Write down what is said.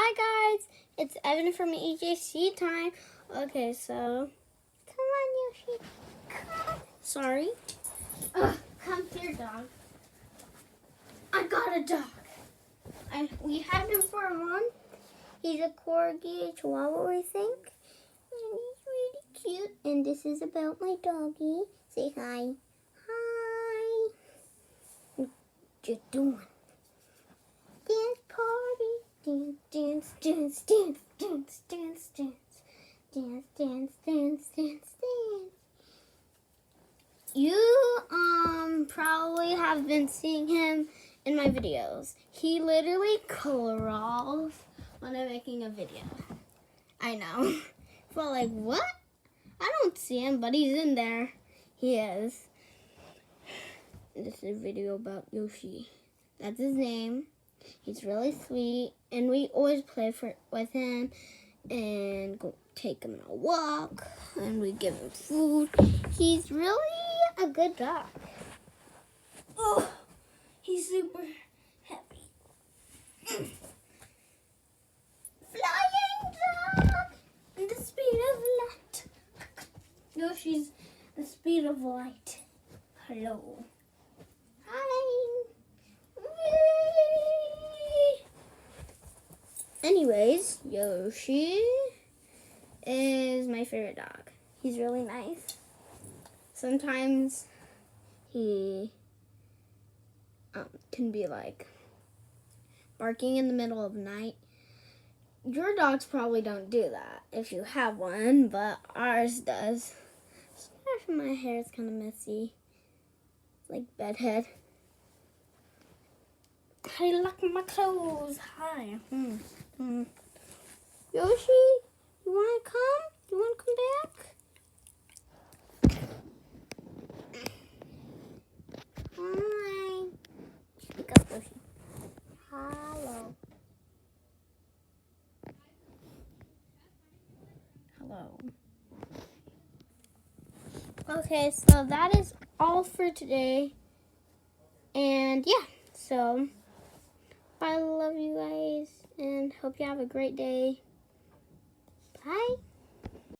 Hi guys, it's Evan from EJC time. Okay, so come on, Yoshi. Come. Sorry. Come here, dog. I got a dog. We had him for a month. He's a corgi, a chihuahua, I think. And he's really cute. And this is about my doggy. Say hi. Hi. What you doing? Dance party. Dance, dance, dance, dance, dance, dance, dance, dance, dance, dance, dance, dance. You probably have been seeing him in my videos. He literally crawls when I'm making a video. I know. But like, what? I don't see him, but he's in there. He is. This is a video about Yoshi. That's his name. He's really sweet, and we always play with him and go take him on a walk, and we give him food. He's really a good dog. Oh, he's super heavy. Flying dog in the speed of light. Yoshi's the speed of light. Hello. Hi. Anyways, Yoshi is my favorite dog. He's really nice. Sometimes he can be like barking in the middle of the night. Your dogs probably don't do that if you have one, but ours does. Sorry, my hair is kind of messy, like bedhead. I like my clothes. Hi. Yoshi, you want to come? You want to come back? Hi. Speak up, Yoshi. Hello. Hello. Okay, so that is all for today. And yeah, so I love you guys and hope you have a great day. Bye.